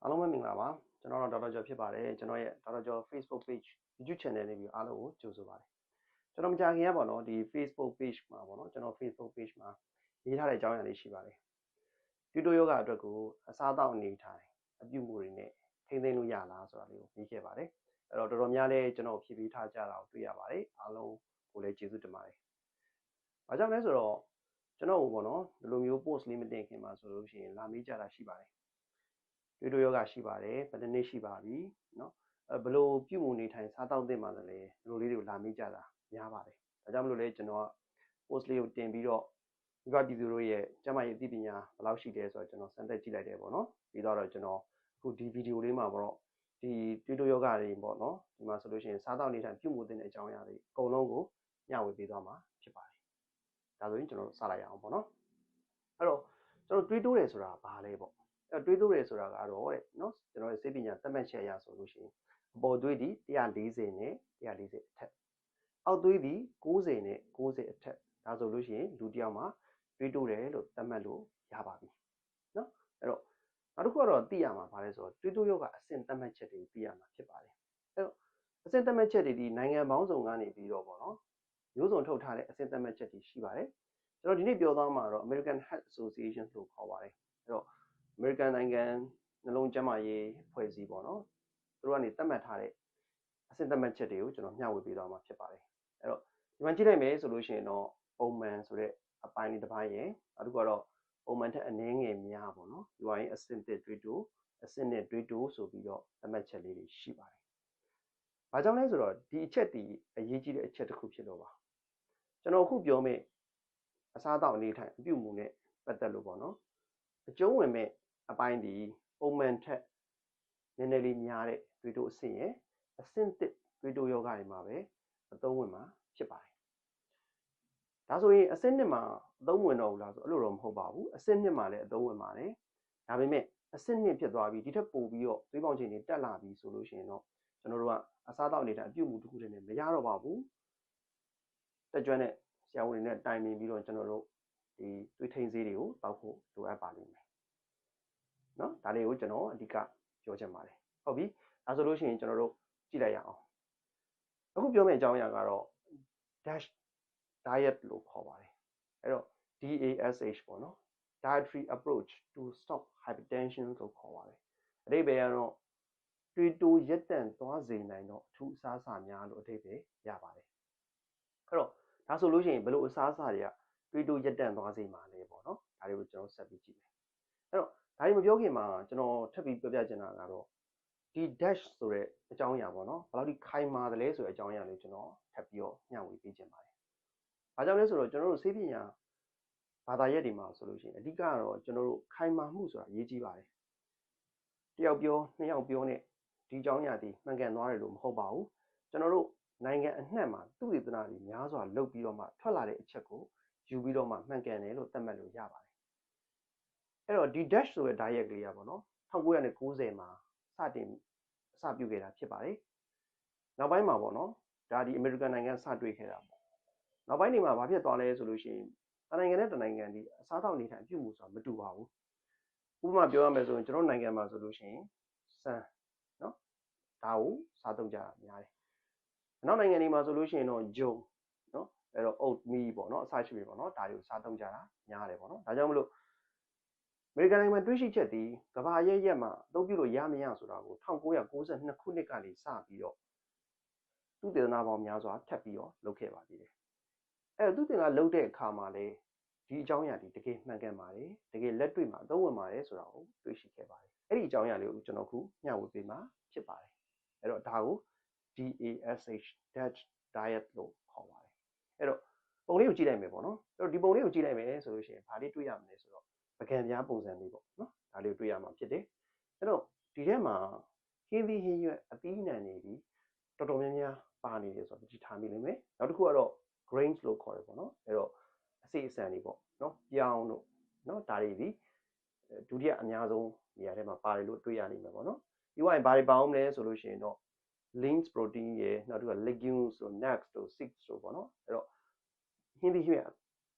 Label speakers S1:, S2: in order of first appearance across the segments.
S1: အားလုံးပဲမင်္ဂလာပါကျွန်တော်တော့ဒေါက်တာကျော်ဖြစ်ပါတယ်ကျွန်တော်ရဲ့ဒေါက်တာကျော် Facebook page YouTube channel လေးပြီးအားလုံးကိုကြိုဆိုပါတယ်ကျွန်တော်မကြာခင်ကပေါ့နော်ဒီ Facebook page မှာပေါ့နော်ကျွန်တော် Facebook page မှာရေးထားတဲ့အကြောင်းအရာလေးရှိပါတယ်တူတိုယောဂအတွက်ကိုအစားအသောက်အနေထိုင်အပြုအမူတွေနဲ့ထိန်းသိမ်းလို့ရလားဆိုတာလေးကိုရေးခဲ့ပါတယ်အဲ့တော့တော်တော်များများကျွန်တော်ဖြည့်ပေးထားကြတာကိုတွေ့ရပါတယ်အားလုံးကိုလည်းကျေးဇူးတင်ပါတယ်ဘာကြောင့်လဲဆိုတော့ကျွန်တော်ပေါ့နော်ဒီလိုမျိုး post လေးမတင်ခင်မှာဆိုလို့ရှိရင်လာမေးကြတာရှိပါတယ်တွေးတိုယောဂရှိပါတယ်ဘယ်နှစ်နှစ်ရှိပါပြီเนาะဘယ်လိုပြုမှုနေထိုင်စားတောက်သင့်ပါသလဲဒီလိုလေးတွေကိုလာမေးကြတာများပါတယ်ဒါကြောင့်မလို့လဲကျွန်တော်က post လေးကိုတင်ပြီးတော့ဒီကပြည်သူတို့ရဲ့ကျန်းမာရေးအသိပညာဘယ်လောက်ရှိတယ်ဆိုတော့ကျွန်တော်စမ်းသပ်ကြည့်လိုက်တယ်ပေါ့နော်ပြီးတော့ကျွန်တော်အခုဒီဗီဒီယိုလေးမှာပေါ့ဒီတွေးတိုယောဂတွေပေါ့နော်ဒီမှာဆိုလို့ရှိရင်စားတောက်နေထိုင်ပြုမှုသင့်တဲ့အကြောင်းအရာတွေအကုန်လုံးကိုမျှဝေပေးသွားမှာဖြစ်ပါတယ်ဒါဆိုရင်ကျွန်တော်စလိုက်ရအောင်ပေါ့နော်အဲ့တော့ကျွန်တော်တွေးတိုးတယ်ဆိုတာဘာလဲပေါ့တွေးတိုးတယ်ဆိုတာကတော့တဲ့နော်ကျွန်တော်ရဲ့စိတ်ပညာသတ်မှတ်ချက်အရဆိုလို့ရှိရင်အပေါ်သွေးသည်140နဲ့140အထက်အောက်သွေးသည်90နဲ့90အထက်ဒါဆိုလို့ရှိရင်လူတစ်ယောက်မှာတွေးတိုးတယ်လို့သတ်မှတ်လို့ရပါပြီနော်အဲ့တော့နောက်တစ်ခုကတော့သိရမှာဗါလဲဆိုတော့တွေးတိုးယောဂအဆင့်သတ်မှတ်ချက်တွေသိရမှာဖြစ်ပါတယ်အဲ့တော့အဆင့်သတ်မှတ်ချက်တွေဒီနိုင်ငံပေါင်းစုံကနေပြီးတော့ပေါ့နော်မျိုးစုံထုတ်ထားတဲ့အဆင့်သတ်မှတ်ချက်တွေရှိပါတယ်ကျွန်တော်ဒီနေ့ပြောသွားမှာတော့ American Heart Association လို့ခေါ်ပါတယ်အဲ့တော့ American နိုင်ငံနှလုံးကျန်းမာရေးအဖွဲ့အစည်းပေါ့နော်သူတို့ကနေသတ်မှတ်ထားတဲ့အဆင့်သတ်မှတ်ချက်တွေကိုကျွန်တော်မျှဝေပေးသွားမှာဖြစ်ပါတယ်အဲ့တော့ဒီမှာကြည့်လိုက်မယ်ဆိုလို့ရှိရင်တော့ပုံမှန်ဆိုတဲ့အပိုင်းလေးတစ်ပိုင်းရယ်နောက်တစ်ခုကတော့ပုံမှန်ထက်အနည်းငယ်များပေါ့နော်ဒီဝိုင်းအဆင့်တစ်တွေးတိုးအဆင့်နဲ့တွေးတိုးဆိုပြီးတော့သတ်မှတ်ချက်လေးတွေရှိပါတယ်ဘာကြောင့်လဲဆိုတော့ဒီအချက်ဒီအရေးကြီးတဲ့အချက်တစ်ခုဖြစ်လို့ပါကျွန်တော်အခုပြောမယ့်အစားအသောက်အနေထိုင်အပြုအမူနဲ့ပတ်သက်လို့ပေါ့နော်အကျုံးဝင်မဲ့အပိုင်းဒီပုံမှန်ထက်နည်းနည်းလေးများတဲ့တွေးတိုးအဆင့်ရယ်အဆင့်တစ်တွေးတိုးယောဂတွေမှာပဲအသုံးဝင်မှာဖြစ်ပါတယ်ဒါဆိုရင်အဆင့်နှစ်မှာအသုံးဝင်တော့ဘူးလားဆိုအဲ့လိုတော့မဟုတ်ပါဘူးအဆင့်နှစ်မှာလည်းအသုံးဝင်ပါတယ်ဒါပေမဲ့အဆင့်နှစ်ဖြစ်သွားပြီဒီထက်ပိုပြီးတော့သွေးပေါင်ချိန်တွေတက်လာပြီဆိုလို့ရှိရင်တော့ကျွန်တော်တို့ကအစားအသောက်အနေနဲ့အပြုအမူတစ်ခုတည်းနဲ့မရတော့ပါဘူးတက်ကြွတဲ့ဆရာဝန်တွေနဲ့တိုင်ပင်ပြီးတော့ကျွန်တော်တို့ဒီသွေးထိန်းဆေးတွေကိုတောက်ဖို့လိုအပ်ပါလိမ့်မယ်နော်ဒါလေးကိုကျွန်တော်အဓိကပြောချင်ပါတယ်ဟုတ်ပြီဒါဆိုလို့ရှိရင်ကျွန်တော်တို့ကြည့်လိုက်ရအောင်အခုပြောမယ့်အကြောင်းအရာကတော့ DASH diet လို့ခေါ်ပါတယ်အဲ့တော့ DASH ပေါ့နော် dietary approach to stop hypertension လို့ခေါ်ပါတယ်အဓိပ္ပာယ်ကတော့တွေးတိုးရက်တန့်သွားစေနိုင်တော့အထူးအစားအစာများလို့အဓိပ္ပာယ်ရပါတယ်အဲ့တော့ဒါဆိုလို့ရှိရင်ဘယ်လိုအစားအစာတွေကတွေးတိုးရက်တန့်သွားစေမှာလဲပေါ့နော်ဒါတွေကိုကျွန်တော်ဆက်ပြီးကြည့်မယ်အဲ့တော့ဒါတွေမပြောခင်မှာကျွန်တော်ထပ်ပြီးပြောပြချင်တာကတော့ဒီ dash ဆိုတဲ့အကြောင်းအရာပေါ့နော်ဘယ်လောက်ဒီခိုင်မာတယ်လဲဆိုတဲ့အကြောင်းအရာလေးကျွန်တော်ထပ်ပြီးတော့မျှဝေပေးချင်ပါတယ်။ဘာကြောင့်လဲဆိုတော့ကျွန်တော်တို့ဆေးပညာဘာသာရပ်တွေမှာဆိုလို့ရှိရင်အဓိကကတော့ကျွန်တော်တို့ခိုင်မာမှုဆိုတာအရေးကြီးပါတယ်။တယောက်ပြောနှစ်ယောက်ပြောနဲ့ဒီအကြောင်းအရာဒီမှန်ကန်သွားတယ်လို့မဟုတ်ပါဘူး။ကျွန်တော်တို့နိုင်ငံအနှံ့မှာသုတေသနတွေများစွာလုပ်ပြီးတော့မှထွက်လာတဲ့အချက်ကိုယူပြီးတော့မှမှန်ကန်တယ်လို့သတ်မှတ်လို့ရပါတယ်။အဲ့တော့ဒီ dash ဆိုတဲ့ diet လေးရပါတော့1990မှာစတင်အစပြုခဲ့တာဖြစ်ပါတယ်နောက်ပိုင်းမှာပေါ့နော်ဒါဒီ American နိုင်ငံစတွေ့ခဲ့တာပေါ့နောက်ပိုင်းဒီမှာဘာဖြစ်သွားလဲဆိုလို့ရှိရင်တနိုင်ငံနဲ့တနိုင်ငံဒီအစားအသောက်နေထိုင်အပြုအမူဆိုတာမတူပါဘူးဥပမာပြောရမယ်ဆိုရင်ကျွန်တော်နိုင်ငံမှာဆိုလို့ရှိရင်ဆန်နော်ဒါကိုစားသုံးကြတာများတယ်နောက်နိုင်ငံတွေမှာဆိုလို့ရှိရင်တော့ဂျုံနော်အဲ့တော့ oat meal ပေါ့နော်အစရှိပြီပေါ့နော်ဒါတွေကိုစားသုံးကြတာများတယ်ပေါ့နော်ဒါကြောင့်မလို့အမေရိကန်နိုင်ငံမှာတွေ့ရှိချက်သည်ကမ္ဘာရဲ့မှာအသုံးပြုလို့ရမရဆိုတာကို1992ခုနှစ်ကနေစပြီးတော့သုတေသနပေါင်းများစွာထပ်ပြီးတော့လုပ်ခဲ့ပါသေးတယ်။အဲ့တော့သုတေသနလုပ်တဲ့အခါမှာလည်းဒီအကြောင်းအရာဒီတကယ်မှန်ကန်ပါတယ်တကယ်လက်တွေ့မှာအသုံးဝင်ပါတယ်ဆိုတာကိုတွေ့ရှိခဲ့ပါတယ်။အဲ့ဒီအကြောင်းအရာလေးကိုကျွန်တော်ခုမျှဝေပေးမှာဖြစ်ပါတယ်။အဲ့တော့ဒါကို DASH diet လို့ခေါ်ပါတယ်။အဲ့တော့ပုံလေးကိုကြည့်လိုက်မယ်ပေါ့နော်။အဲ့တော့ဒီပုံလေးကိုကြည့်လိုက်မယ်ဆိုလို့ရှိရင်ဘာလေးတွေ့ရမလဲဆိုတော့ပကံပြားပုံစံလေးပေါ့နော်ဒါလေးကိုတွေ့ရမှာဖြစ်တယ်အဲ့တော့ဒီထဲမှာဟင်းသီးဟင်းရွက်အသီးအနှံတွေဒီတော်တော်များများပါနေတယ်ဆိုတော့ကြည့်ထားမိလိမ့်မယ်နောက်တစ်ခုကတော့ grains လို့ခေါ်တယ်ပေါ့နော်အဲ့တော့အစိအစံတွေပေါ့နော်ပြောင်းတို့နော်ဒါတွေဒီဒုတိယအများဆုံးနေရာထဲမှာပါတယ်လို့တွေ့ရနိုင်မှာပေါ့နော်ဒီဝိုင်းဘာတွေပါအောင်လဲဆိုလို့ရှိရင်တော့ lean protein ရယ်နောက်တစ်ခုက legumes တို့ nuts တို့ seeds တို့ပေါ့နော်အဲ့တော့ဟင်းသီးဟင်းရွက်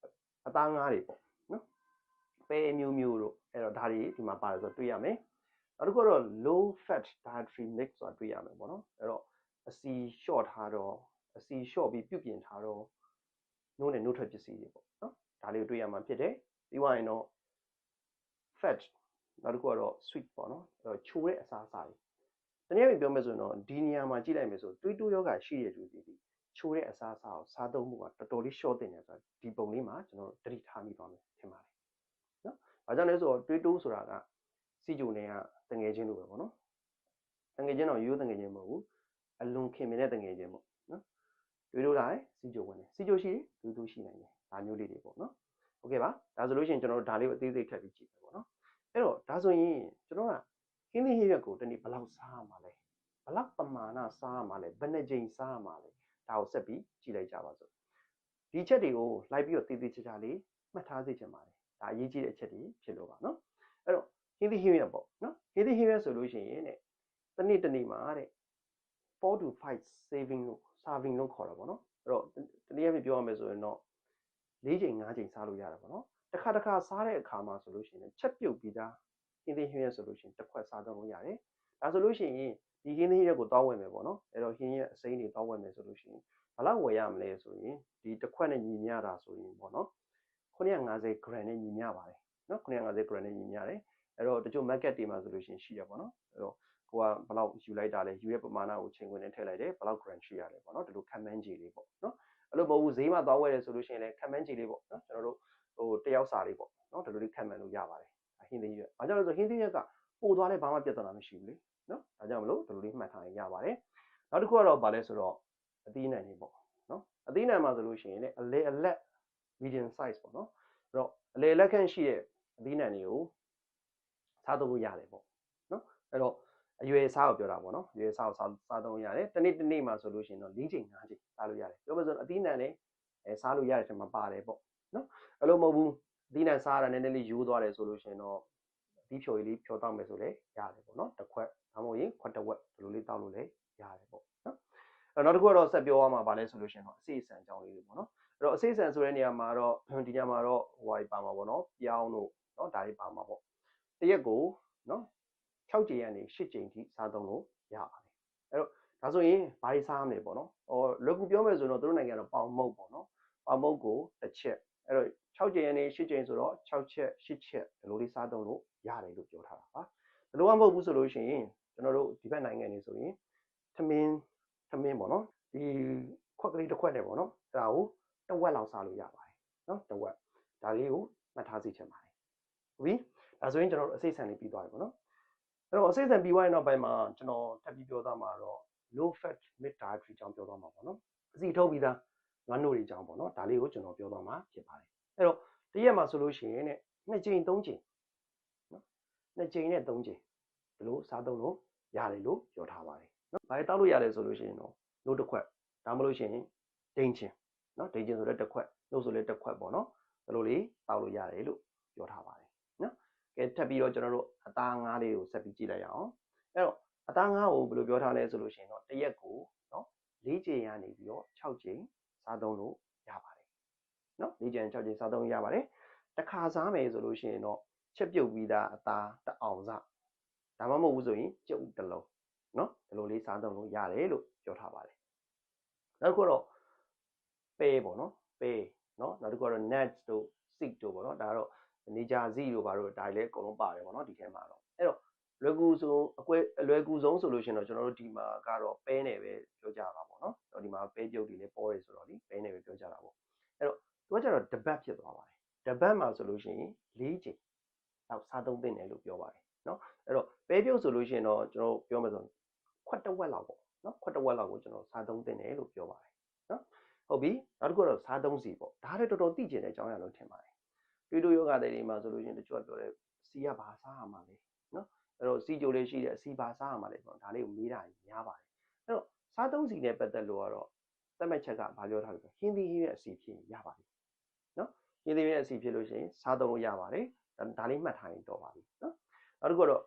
S1: အသားငါးတွေပေါ့နော်ပဲမျိုးမျိုးတို့အဲ့တော့ဒါတွေဒီမှာပါတယ်ဆိုတော့တွေ့ရမယ် နောက်တစ်ခုကတော့ low fat dietary mix ဆိုတာတွေ့ရမယ်ပေါ့နော်အဲ့တော့အစီလျှော့ထားတော့အစီလျှော့ပြီးပြုပြင်ထားတော့နှိုးနဲ့နှိုးထွက်ပစ္စည်းတွေပေါ့နော်ဒါလေးကိုတွေ့ရမှာဖြစ်တယ်ပြီးသွားရင်တော့ fat နောက်တစ်ခုကတော့ sweet ပေါ့နော်အဲ့တော့ချိုတဲ့အစားအစာတွေတနည်းအားဖြင့်ပြောမယ်ဆိုရင်တော့ဒီနေရာမှာကြည့်လိုက်မယ်ဆိုသွေးတိုးယောဂရှိတဲ့လူတွေချိုတဲ့အစားအစာကိုစားသုံးမှုကတော်တော်လေးရှော့တင်တယ်ဆိုတာဒီပုံလေးမှာကျွန်တော်တို့သတိထားမိသွားမယ်ထင်ပါတယ်နော်။ဘာကြောင့်လဲဆိုတော့သွေးတိုးဆိုတာကစီဂျိုနေကတငယ်ချင်းလိုပဲပေါ့နော်။တငယ်ချင်းတော့ရိုးတငယ်ချင်းမဟုတ်ဘူး။အလွန်ခင်မင်တဲ့တငယ်ချင်းပေါ့နော်။သွေးတိုးလာရင်စီဂျိုဝင်တယ်။စီဂျိုရှိရင်သွေးတိုးရှိနိုင်တယ်။ဒါမျိုးလေးတွေပေါ့နော်။โอเคပါ။ဒါဆိုလို့ရှိရင်ကျွန်တော်တို့ဒါလေးကိုအသေးစိတ်ထပ်ပြီးကြည့်မယ်ပေါ့နော်။အဲ့တော့ဒါဆိုရင်ကျွန်တော်ကဟင်းသီးဟင်းရွက်ကိုတနေ့ဘယ်လောက်စားရမှာလဲ။ဘယ်လောက်ပမာဏစားရမှာလဲ။ဘယ်နှကြိမ်စားရမှာလဲ။ဒါကိုဆက်ပြီးကြည့်လိုက်ကြပါစို့။ဒီချက်တွေကိုလိုက်ပြီးတော့တည်တည်ချာချာလေးမှတ်ထားစေချင်ပါတယ်။ဒါအရေးကြီးတဲ့အချက်တွေဖြစ်လို့ပါနော်။အဲ့တော့ဟင်းသီးဟင်းရွက်ပေါ့နော်။ဟင်းသီးဟင်းရွက်ဆိုလို့ရှိရင်တဲ့တနေ့မှာတဲ့4 to 5 serving လို့ခေါ်တာပေါ့နော်။အဲ့တော့တနည်းအားဖြင့်ပြောရမယ်ဆိုရင်တော့4ချိန်5ချိန်စားလို့ရတာပေါ့နော်။တစ်ခါစားတဲ့အခါမှာဆိုလို့ရှိရင်ချက်ပြုတ်ပြီးသားဟင်းသီးဟင်းရွက်ဆိုလို့ရှိရင်တစ်ခွက်စားသုံးလို့ရတယ်။ဒါဆိုလို့ရှိရင်ဒီဟင်းသီးဟင်းရွက်ကိုတောင်းဝင်မယ်ပေါ့နော်။အဲ့တော့ဟင်းရွက်အစိမ်းတွေတောင်းဝင်မယ်ဆိုလို့ရှိရင်ဘယ်လောက်ဝယ်ရမလဲဆိုရင်ဒီတစ်ခွက်နဲ့ညီမျှတာဆိုရင်ပေါ့နော်950 gram နဲ့ညီမျှပါတယ်နော်950 gram နဲ့ညီမျှတယ်အဲ့တော့တချို့ market တွေမှာဆိုလို့ရှိရင်ရှိရပေါ့နော်အဲ့တော့ကိုကဘယ်လောက်ယူလိုက်တာလဲယူရဲ့ပမာဏကိုချိန်ဝင်နဲ့ထည့်လိုက်တယ်ဘယ်လောက် gram ရှိရလဲပေါ့နော်ဒီလိုခံမှန်းကြည့်လေးပေါ့နော်အဲ့လိုမဟုတ်ဘူးဈေးမှာသွားဝယ်တယ်ဆိုလို့ရှိရင်လည်းခံမှန်းကြည့်လေးပေါ့နော်ကျွန်တော်တို့ဟိုတယောက်စာလေးပေါ့နော်ဒီလိုလေးခံမှန်းလို့ရပါတယ်ဟင်းသီးရွက်ဘာကြောင့်လဲဆိုဟင်းသီးရွက်ကပို့သွားလဲဘာမှပြဿနာမရှိဘူးလေနော်ဒါကြောင့်မလို့ဒီလိုလေးမှတ်ထားရင်ရပါတယ်နောက်တစ်ခုကတော့ဗာလဲဆိုတော့အသီးနှံတွေပေါ့နော်အသီးနှံမှာဆိုလို့ရှိရင်လည်းအလဲအလက် medium size ပေါ့နော်အဲ့တော့အလဲလက်ခန့်ရှိတဲ့အသီးနှံတွေကိုစားသုံးလို့ရတယ်ပေါ့နော်အဲ့တော့အရွယ်စားကိုပြောတာပေါ့နော်အရွယ်စားကိုစားသုံးရတယ်တနေ့မှာဆိုလို့ရှိရင်တော့4ချိန်5ချိန်စားလို့ရတယ်ပြောမဆိုအသီးနှံတွေစားလို့ရတဲ့ထဲမှာပါတယ်ပေါ့နော်အဲ့လိုမဟုတ်ဘူးအသီးနှံစားတာနည်းနည်းလေးယူသွားတယ်ဆိုလို့ရှိရင်တော့ဒီဖြိုလေးဖြိုတောက်မယ်ဆိုလည်းရတယ်ပေါ့နော်တစ်ခွက်ဒါမှမဟုတ်ရင်ခွက်တစ်ဝက်ဒီလိုလေးတောက်လို့လည်းရတယ်ပေါ့နော်နောက်တစ်ခုကတော့ဆက်ပြောရမှာပါလဲဆိုလို့ရှိရင်တော့အစိအစံအကြောင်းလေးတွေပေါ့နော်အဲ့တော့အစိအစံဆိုတဲ့နေရာမှာတော့ဒီညမှာတော့ဟိုဟာပါမှာပေါ့နော်ပြောင်းလို့နော်ဒါတွေပါမှာပေါ့တရက်ကိုနော်6ကြိမ်ကနေ8ကြိမ်ထိစားသုံးလို့ရပါတယ်အဲ့တော့ဒါဆိုရင်ဘာတွေစားရမလဲပေါ့နော်ဟောလွယ်ကူပြောမယ်ဆိုတော့တို့နိုင်ငံကတော့ပေါင်မုတ်ပေါ့နော်ပေါင်မုတ်ကိုတစ်ချက်အဲ့တော့6ကြိမ်ကနေ8ကြိမ်ဆိုတော့6ချက်8ချက်ဒီလိုလေးစားသုံးလို့ရတယ်လို့ပြောထားတာပါဘယ်လိုမှမဟုတ်ဘူးဆိုလို့ရှိရင်ကျွန်တော်တို့ဒီဘက်နိုင်ငံတွေဆိုရင်ထမင်းပေါ့နော်ဒီခွက်ကလေးတစ်ခွက်နဲ့ပေါ့နော်ဒါကိုတစ်ဝက်လောက်စားလို့ရပါတယ်နော်တစ်ဝက်ဒါလေးကိုမှတ်ထားစေချင်ပါတယ်ဟုတ်ပြီဒါဆိုရင်ကျွန်တော်တို့အစိတ်ဆန်လေးပြီးသွားပြီပေါ့နော်အဲ့တော့အစိတ်ဆန်ပြီးသွားရင်နောက်ပိုင်းမှာကျွန်တော်ထပ်ပြီးပြောသားမှာတော့ low fat mid dietary အကြောင်းပြောသွားမှာပေါ့နော်အစီထုတ်ပြီးသားငါးနို့တွေအကြောင်းပေါ့နော်ဒါလေးကိုကျွန်တော်ပြောသွားမှာဖြစ်ပါတယ်အဲ့တော့တရက်မှာဆိုလို့ရှိရင်2ကြိမ်3ကြိမ်နော်2ကြိမ်နဲ့3ကြိမ်ဒီလိုစားသုံးလို့ရတယ်လို့ပြောထားပါတယ်နော်ဘာတောက်လို့ရတယ်ဆိုလို့ရှိရင်တော့နို့တစ်ခွက်ဒါမှမဟုတ်ရှင်ဒိန်ချင်းနော်ဒိန်ချင်းဆိုတဲ့တစ်ခွက်နို့ဆိုလည်းတစ်ခွက်ပေါ့နော်ဒီလိုလေးတောက်လို့ရတယ်လို့ပြောထားပါတယ်နော်ကဲထပ်ပြီးတော့ကျွန်တော်တို့အသားငါးလေးကိုဆက်ပြီးကြည့်လိုက်အောင်အဲ့တော့အသားငါးကိုဘယ်လိုပြောထားလဲဆိုလို့ရှိရင်တော့တရက်ကိုနော်4ကြိမ်ကနေပြီးတော့6ကြိမ်စားသုံးလို့ရပါတယ်နော်4ကြိမ်6ကြိမ်စားသုံးရပါတယ်တစ်ခါစားမယ်ဆိုလို့ရှိရင်တော့ချက်ပြုတ်ပြီးသားအသားတစ်အောင်စဒါမှမဟုတ်ဘူးဆိုရင်ကြုတ်တစ်လုံးနော်ဒီလိုလေးစားသုံးလို့ရတယ်လို့ပြောထားပါတယ်နောက်တစ်ခုတော့ပဲပေါ့နော်ပဲနော်နောက်တစ်ခုကတော့ nuts တို့ seed တို့ပေါ့နော်ဒါကတော့နေကြာစီတို့ဘာလို့ဒါလည်းအကုန်လုံးပါတယ်ပေါ့နော်ဒီထဲမှာတော့အဲ့တော့လွယ်ကူဆုံးဆိုလို့ရှိရင်တော့ကျွန်တော်တို့ဒီမှာကတော့ပဲနဲ့ပဲပြောကြတာပေါ့နော်ဒီမှာပဲပြုတ်တွေလည်းပေါ်တယ်ဆိုတော့ဒီပဲနဲ့ပဲပြောကြတာပေါ့အဲ့တော့သူကကျတော့တပတ်ဖြစ်သွားပါတယ်တပတ်မှာဆိုလို့ရှိရင်4ကြိမ်တော့စားသုံးသင့်တယ်လို့ပြောပါတယ်နော်အဲ့တော့ပဲပြုတ်ဆိုလို့ရှိရင်တော့ကျွန်တော်ပြောမယ်ဆိုခွက်တစ်ဝက်လောက်ပေါ့နော်ခွက်တစ်ဝက်လောက်ကိုကျွန်တော်စားသုံးသင့်တယ်လို့ပြောပါတယ်နော်ဟုတ်ပြီနောက်တစ်ခုတော့စားသုံးစီပေါ့ဒါလည်းတော်တော်သိကျင်တဲ့အကြောင်းအရာလို့ထင်ပါတယ်တွေးတိုးယောဂတွေမှာဆိုလို့ရှိရင်တချို့ကပြောတယ်စီကဘာစားရမှာလဲနော်အဲ့တော့စီကြိုလေးရှိတယ်စီဘာစားရမှာလဲပေါ့ဒါလေးကိုမေးတာများပါတယ်အဲ့တော့စားသုံးစီနဲ့ပတ်သက်လို့ကတော့သတ်မှတ်ချက်ကဘာပြောထားလဲဆိုဟင်းသီးဟင်းရွက်အစီဖြစ်ရပါပြီနော်ဟင်းသီးဟင်းရွက်အစီဖြစ်လို့ရှိရင်စားသုံးလို့ရပါတယ်ဒါလေးမှတ်ထားရင်တော့ပါပြီနော်နောက်တစ်ခုတော့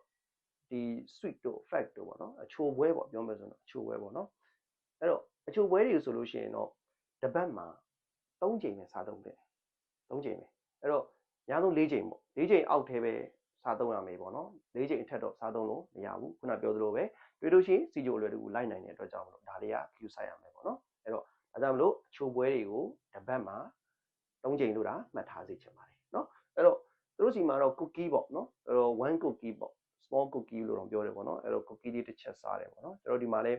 S1: ဒီ sweet တို့ fat တို့ပေါ့နော်အချိုပွဲပေါ့ပြောမယ်ဆိုတော့အချိုပွဲပေါ့နော်အဲ့တော့အချိုပွဲတွေဆိုလို့ရှိရင်တော့တပတ်မှာ3ကြိမ်ပဲစားသုံးတယ်3ကြိမ်ပဲအဲ့တော့ညာဆုံး4ကြိမ်ပေါ့4ကြိမ်အောက်ထဲပဲ စားသုံးရမယ်ပေါ့နော်၄ချိန်အထက်တော့စားသုံးလို့မရဘူးခုနပြောသလိုပဲတွေးလို့ရှိရင်စီဂျိုအလွယ်တကူလိုက်နိုင်တဲ့အတွက်ကြောင့်မလို့ဒါလေးက view ဆိုင်ရမယ်ပေါ့နော်အဲ့တော့ဒါကြောင့်မလို့အချိုပွဲတွေကိုတစ်ပတ်မှာ3ချိန်လို့တာမှတ်ထားစေချင်ပါတယ်နော်အဲ့တော့သူတို့စီမှာတော့ cookie ပေါ့နော်အဲ့တော့1 cookie ပေါ့ small cookie လို့တော့ပြောတယ်ပေါ့နော်အဲ့တော့ cookie လေးတစ်ချက်စားတယ်ပေါ့နော်ကျွန်တော်ဒီမှာလဲ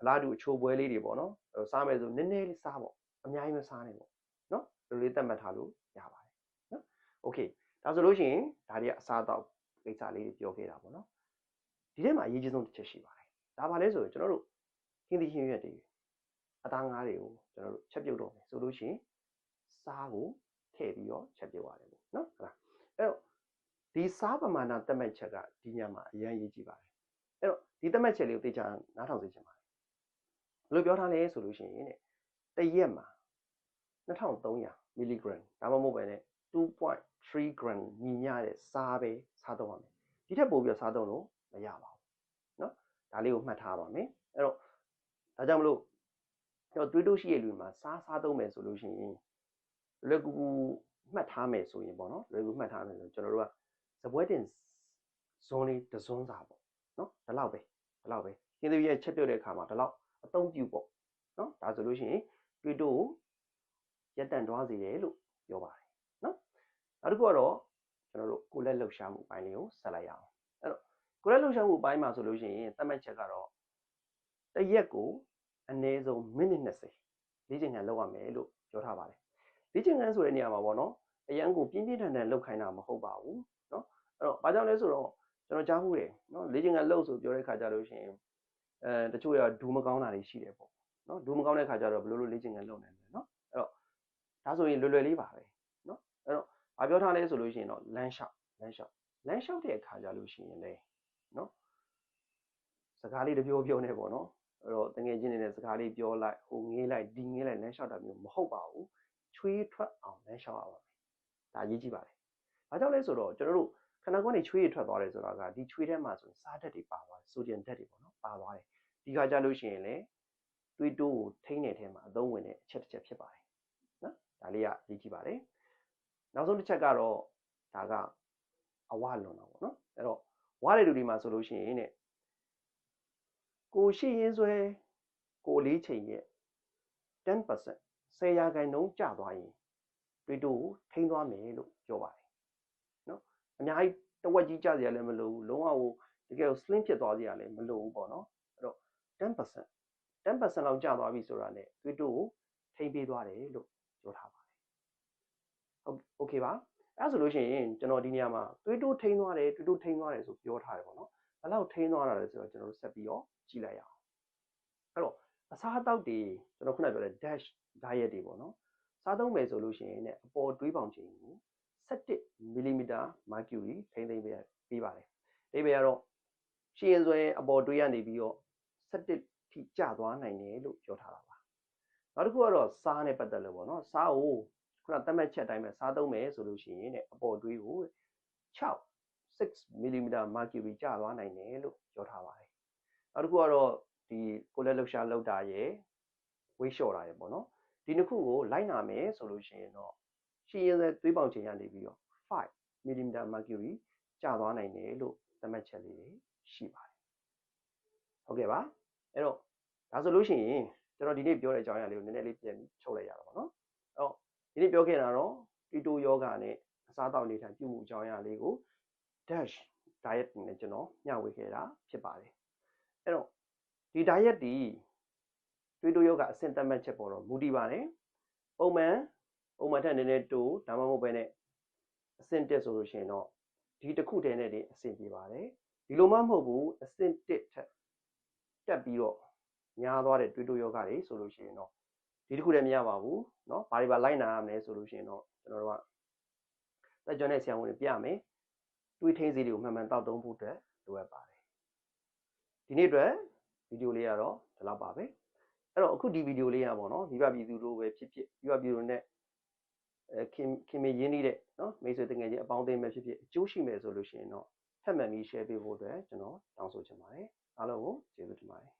S1: အလားတူအချိုပွဲလေးတွေပေါ့နော်စားမယ်ဆိုနည်းနည်းလေးစားပေါ့အများကြီးမစားနဲ့ပေါ့နော်ဒီလိုလေးသတ်မှတ်ထားလို့ရပါတယ်နော် okay ဒါဆိုလို့ရှိရင်ဒါတွေကအစားအသောက်ကိစ္စလေးတွေပြောခဲ့တာပေါ့နော်ဒီထဲမှာအရေးကြီးဆုံးတစ်ချက်ရှိပါတယ်ဒါပါလဲဆိုရင်ကျွန်တော်တို့ဟင်းသီးဟင်းရွက်တွေအသားငါးတွေကိုကျွန်တော်တို့ချက်ပြုတ်တော့မယ်ဆိုလို့ရှိရင်စားကိုထည့်ပြီးတော့ချက်ပြုတ်ရတယ်ပေါ့နော်ဟုတ်လားအဲ့တော့ဒီစားပမာဏသတ်မှတ်ချက်ကဒီညမှာအရင်ရေးကြည့်ပါတယ်အဲ့တော့ဒီသတ်မှတ်ချက်လေးကိုသိချင်နားထောင်စေချင်ပါတယ်ဘယ်လိုပြောထားလဲဆိုလို့ရှိရင်တရက်မှာ2300 mg ဒါမှမဟုတ်ပဲနဲ့2.3 gram ညီမျှတဲ့စားပဲစားသုံးရမယ်ဒီထက်ပိုပြီးစားသုံးလို့မရပါဘူးเนาะဒါလေးကိုမှတ်ထားပါမယ်အဲ့တော့ဒါကြောင့်မလို့ကျွန်တော်တွေးတိုးရှိရလူမှာစားသုံးမယ်ဆိုလို့ရှိရင်လွယ်ကူကူမှတ်ထားမယ်ဆိုရင်ပေါ့နော်လွယ်ကူမှတ်ထားမယ်ဆိုကျွန်တော်တို့ကစပွဲတင်ဇွန်လေးတစ်စွန်းစာပေါ့နော်ဒီလောက်ပဲဟင်းသီးရဲ့ချက်ပြုတ်တဲ့အခါမှာဒီလောက်အသုံးပြုပေါ့နော်ဒါဆိုလို့ရှိရင်တွေးတိုးရက်တန့်သွားစေတယ်လို့ပြောပါတယ်နော်နောက်တစ်ခုကတော့ကျွန်တော်တို့ကိုလက်လှုပ်ရှားမှုအပိုင်းလေးကိုဆက်လိုက်ရအောင်အဲ့တော့ကိုလက်လှုပ်ရှားမှုအပိုင်းမှာဆိုလို့ရှိရင်သတ်မှတ်ချက်ကတော့တရက်ကိုအနည်းဆုံးမိနစ်20လေ့ကျင့်ခန်းလုပ်ရမယ်လို့ပြောထားပါတယ်လေ့ကျင့်ခန်းဆိုတဲ့နေရာမှာပေါ့နော်အရန်ကိုပြင်းပြင်းထန်ထန်လုပ်ခိုင်းတာမဟုတ်ပါဘူးနော်အဲ့တော့ဘာကြောင့်လဲဆိုတော့ကျွန်တော်ကြားမှုတယ်နော်လေ့ကျင့်ခန်းလုပ်ဆိုပြောတဲ့ခါကြလို့ရှိရင်တချို့ရဒူးမကောင်းတာတွေရှိတယ်ပေါ့နော်ဒူးမကောင်းတဲ့ခါကြတော့ဘယ်လိုလေ့ကျင့်ခန်းလုပ်နိုင်လဲနော်အဲ့တော့ဒါဆိုရင်လွယ်လွယ်လေးပါပဲနော်အဲ့တော့ဘာပြောထားလဲဆိုလို့ရှိရင်တော့လမ်းလျှောက်တဲ့အခါကြလို့ရှိရင်လေနော်စကားလေးတစ်ပြောနေပေါ့နော်အဲ့တော့တကယ်ချင်းနေတဲ့စကားလေးပြောလိုက်ဟိုငေးလိုက်ဒီငေးလိုက်လမ်းလျှောက်တာမျိုးမဟုတ်ပါဘူးချွေးထွက်အောင်လမ်းလျှောက်ရပါမယ်ဒါအရေးကြီးပါတယ်ဘာကြောင့်လဲဆိုတော့ကျွန်တော်တို့ခန္ဓာကိုယ်နဲ့ချွေးထွက်သွားတယ်ဆိုတာကဒီချွေးထဲမှာဆိုရင်စားဓာတ်တွေပါသွားတယ်ဆိုဒီယမ်ဓာတ်တွေပေါ့နော်ပါသွားတယ်ဒီခါကြလို့ရှိရင်လေတွေးတိုးကိုထိန်းတဲ့ထဲမှာအသုံးဝင်တဲ့အချက်တစ်ချက်ဖြစ်ပါတယ်နော်ဒါလေးကအရေးကြီးပါတယ်နောက်ဆုံးတစ်ချက်ကတော့ဒါကအဝလွန်တာပေါ့နော်အဲ့တော့ဝါတဲ့လူတွေမှာဆိုလို့ရှိရင်ကိုရှိရင်းဆွဲကိုလေးချိန်ရဲ့ 10% 10%ကျသွားရင်တွေးတိုးကိုထိန်းသွားမယ်လို့ပြောပါတယ်နော်အများကြီးတဝက်ကြီးကျစရာလည်းမလိုဘူးလုံးဝတကယ် slim ဖြစ်သွားစရာလည်းမလိုဘူးပေါ့နော်အဲ့တော့ 10% လောက်ကျသွားပြီဆိုတာနဲ့တွေးတိုးကိုထိန်းပေးသွားတယ်လို့ပြောထားပါတယ်โอเคပါအဲ့ဆိုလို့ရှိရင်ကျွန်တော်ဒီနေရာမှာတွေးတိုးထိန်းသွားတယ်ဆိုပြောထားတယ်ပေါ့နော်ဘယ်လောက်ထိန်းသွားတာလဲဆိုတော့ကျွန်တော်တို့ဆက်ပြီးတော့ကြည့်လိုက်ရအောင်အဲ့တော့အစားအသောက်တွေကျွန်တော်ခုနပြောတဲ့ dash diet တွေပေါ့နော်စားသုံးမယ်ဆိုလို့ရှိရင်လည်းအပေါ်တွေးပေါင်ချိန်ကို17 mm mercury ထိန်းသိမ်းပေးပါတယ်ဒီပဲကတော့ရှင်းရင်ဆိုရင်အပေါ်တွေးရနေပြီးတော့17ထိကျသွားနိုင်တယ်လို့ပြောထားတာပါနောက်တစ်ခုကတော့စားနဲ့ပတ်သက်လို့ပေါ့နော်စားကိုခုနသတ်မှတ်ချက်အတိုင်းပဲစားသုံးမယ်ဆိုလို့ရှိရင်တဲ့အပေါ်တွေးကို6 mm mercury ကျသွားနိုင်တယ်လို့ပြောထားပါတယ်နောက်တစ်ခုကတော့ဒီကိုလက်လှုပ်ရှားလောက်တာရဲ့ဝေးလျှော့တာရဲ့ပေါ့နော်ဒီနှစ်ခုကိုလိုက်နာမယ်ဆိုလို့ရှိရင်တော့ရှင်းရတဲ့သွေးပေါင်ချိန်ကနေပြီးတော့5 mm mercury ကျသွားနိုင်တယ်လို့သတ်မှတ်ချက်လေးတွေရှိပါတယ်ဟုတ်ကဲ့ပါအဲ့တော့ဒါဆိုလို့ရှိရင်ကျွန်တော်ဒီနေ့ပြောတဲ့အကြောင်းအရာလေးကိုနည်းနည်းလေးပြန်ချုပ်လိုက်ရအောင်ပေါ့နော်အဲ့တော့ဒီနေ့ပြောခဲ့တာတော့တီတိုယောဂနဲ့အစားအသောက်နေထိုင်ပြုမှုအကြောင်းအရာလေးကို dash diet နဲ့ကျွန်တော်မျှဝေခဲ့တာဖြစ်ပါတယ်အဲ့တော့ဒီ diet ဒီတွေးတိုးယောဂအဆင့်သတ်မှတ်ချက်ပေါ်တော့မူတည်ပါတယ်ပုံမှန်ထက်နည်းနည်းတိုးဒါမှမဟုတ်ပဲနဲ့အဆင့်တက်ဆိုလို့ရှိရင်တော့ဒီတစ်ခုတည်းနဲ့တင်အဆင့်ပြေပါတယ်ဒီလိုမှမဟုတ်ဘူးအဆင့်တက်ထက်တက်ပြီးတော့ညားသွားတဲ့တွေးတိုးယောဂတွေဆိုလို့ရှိရင်တော့ဒီတစ်ခုတည်းမရပါဘူးเนาะဘာတွေပါလိုက်နာရမလဲဆိုလို့ရှိရင်တော့ကျွန်တော်တို့ကတက်ကြွတဲ့ဆရာဝန်တွေပြမယ်တွေးထိန်းစေတွေကိုမှန်မှန်တောက်သုံးဖို့အတွက်လိုအပ်ပါတယ်ဒီနေ့အတွက်ဗီဒီယိုလေးကတော့ဒီလောက်ပါပဲအဲ့တော့အခုဒီဗီဒီယိုလေးရပါတော့မိဘပြည်သူတို့ပဲဖြစ်မိဘပြည်သူနဲ့ခင်မရင်းနှီးတဲ့เนาะမိတ်ဆွေတငယ်ချင်းအပေါင်းအသင်းပဲဖြစ်အကျိုးရှိမယ်ဆိုလို့ရှိရင်တော့ထပ်မံပြီး share ပေးဖို့အတွက်ကျွန်တော်တောင်းဆိုချင်ပါတယ်အားလုံးကိုကျေးဇူးတင်ပါတယ်